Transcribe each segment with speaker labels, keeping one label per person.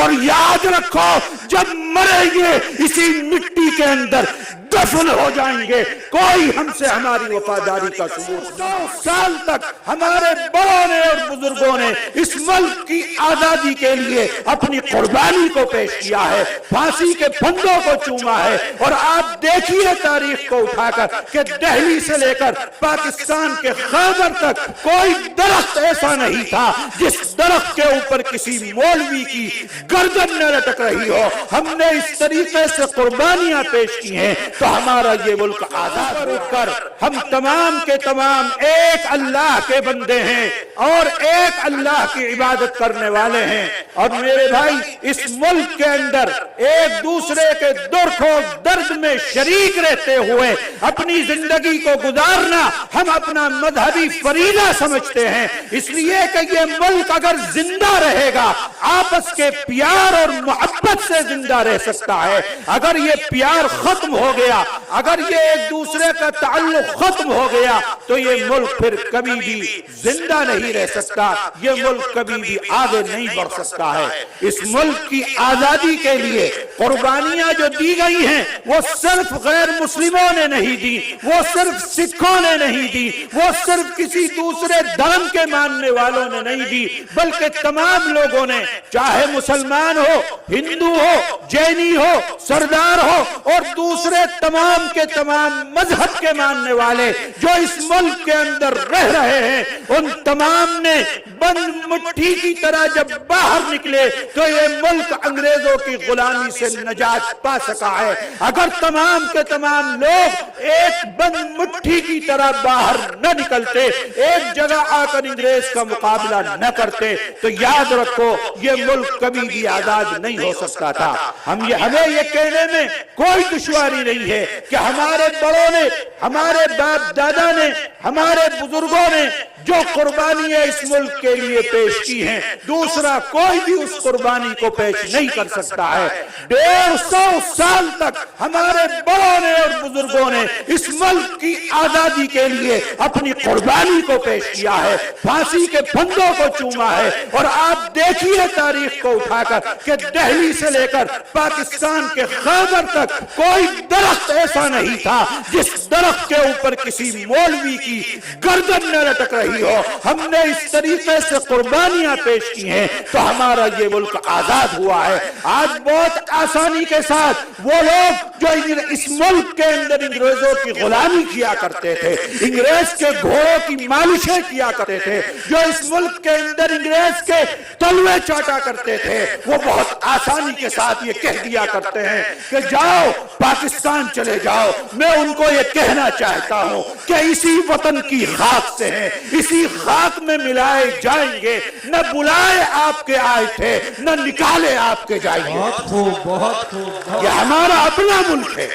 Speaker 1: اور یاد رکھو جب مریں گے اسی مٹی کے اندر دفن ہو جائیں گے، کوئی ہم سے ہماری وفاداری کا ثبوت 100 سال تک ہمارے بڑوں نے اور بزرگوں نے اس ملک کی آزادی کے لیے اپنی قربانی کو پیش کیا ہے، پھانسی کے پھندوں کو چوما ہے۔ اور آپ دیکھیے تاریخ کو اٹھا کر کہ دہلی سے لے کر پاکستان کے خیبر تک کوئی درخت ایسا نہیں تھا جس درخت کے اوپر کسی مولوی کی گردن نہ لٹک رہی ہو۔ ہم نے اس طریقے سے قربانیاں پیش کی ہیں تو ہمارا یہ ملک آزاد ہو کر ہم تمام کے تمام ایک اللہ کے بندے ہیں اور ایک اللہ کی عبادت کرنے والے ہیں۔ اور میرے بھائی اس ملک کے اندر ایک دوسرے کے دکھ و درد میں شریک رہتے ہوئے اپنی زندگی کو گزارنا ہم اپنا مذہبی فریضہ سمجھتے ہیں، اس لیے کہ یہ ملک اگر زندہ رہے گا آپس کے پیار اور محبت سے زندہ رہ سکتا ہے۔ اگر یہ پیار ختم ہو گیا، اگر یہ ایک دوسرے کا تعلق ختم ہو گیا تو یہ ملک پھر کبھی بھی زندہ نہیں رہ سکتا، یہ ملک کبھی بھی آگے نہیں بڑھ سکتا ہے۔ اس ملک کی آزادی کے لیے قربانیاں جو دی گئی ہیں وہ صرف غیر مسلموں نے نہیں دی، وہ صرف سکھوں نے نہیں دی، وہ صرف کسی دوسرے دھرم کے ماننے والوں نے نہیں دی، بلکہ تمام لوگوں نے، چاہے مسلمان ہو، ہندو ہو، جینی ہو، سردار ہو اور دوسرے تمام کے تمام مذہب کے ماننے والے جو اس ملک کے اندر رہ رہے ہیں، ان تمام نے بند مٹھی کی طرح جب باہر نکلے تو یہ ملک انگریزوں کی غلامی سے نجات پا سکا ہے۔ اگر تمام کے تمام لوگ ایک بند مٹھی کی طرح باہر نہ نکلتے، ایک جگہ آ کر انگریز کا مقابلہ نہ کرتے تو یاد رکھو یہ ملک کبھی بھی آزاد نہیں ہو سکتا تھا۔ ہمیں یہ کہنے میں کوئی دشواری نہیں ہے کہ ہمارے بڑوں نے، ہمارے باپ دادا نے، ہمارے بزرگوں نے جو قربانیاں اس ملک کے لیے پیش کی ہیں دوسرا کوئی بھی اس قربانی کو پیش نہیں کر سکتا ہے۔ 150 سال تک ہمارے بڑوں نے اور بزرگوں نے اس ملک کی آزادی کے لیے اپنی قربانی کو پیش کیا ہے، پھانسی کے پھندوں کو چوما ہے۔ اور آپ دیکھیے تاریخ کو اٹھا کر کہ دہلی سے لے کر پاکستان کے خیبر تک کوئی درخت ایسا نہیں تھا جس درخت کے اوپر کسی مولوی کی گردن نہ لٹک رہی ہو۔ ہم نے اس طریقے سے قربانیاں پیش کی ہیں تو ہمارا یہ ملک آزاد ہوا ہے۔ آج بہت آسانی کے ساتھ وہ لوگ جو اس ملک کے اندر انگریزوں کی غلامی کیا کرتے تھے، انگریز کے گھوڑوں کی مالشیں کیا کرتے تھے، جو اس ملک کے اندر انگریز کے تلوے چاٹا کرتے تھے، وہ بہت آسانی کے ساتھ یہ کہہ دیا کرتے ہیں کہ جاؤ پاکستان چلے جاؤ۔ میں ان کو یہ کہنا چاہتا ہوں کہ اسی وطن کی خاک سے ہیں، اسی خاک میں ملائے جائیں گے، نہ بلائے آپ کے آئے تھے نہ نکالے آپ کے جائیں گے۔
Speaker 2: بہت خوب، بہت خوب۔
Speaker 1: یہ ہمارا اپنا ملک ہے،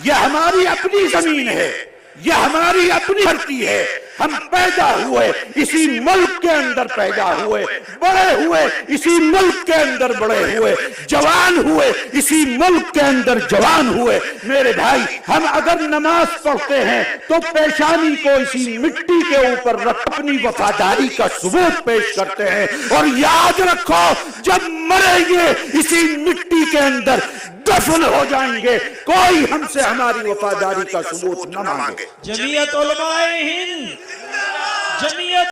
Speaker 1: یہ ہماری اپنی زمین ہے، یہ ہماری اپنی دھرتی ہے۔ ہم پیدا ہوئے اسی ملک کے اندر پیدا ہوئے، بڑے ہوئے اسی ملک کے اندر بڑے ہوئے، جوان ہوئے اسی ملک کے اندر جوان ہوئے۔ میرے بھائی ہم اگر نماز پڑھتے ہیں تو پیشانی کو اسی مٹی کے اوپر رکھ اپنی وفاداری کا ثبوت پیش کرتے ہیں، اور یاد رکھو جب مریں گے اسی مٹی کے اندر دفن ہو جائیں گے، کوئی ہم سے ہماری وفاداری کا ثبوت نہ مانگے۔
Speaker 2: جمعیت علماء ہند، جمعیت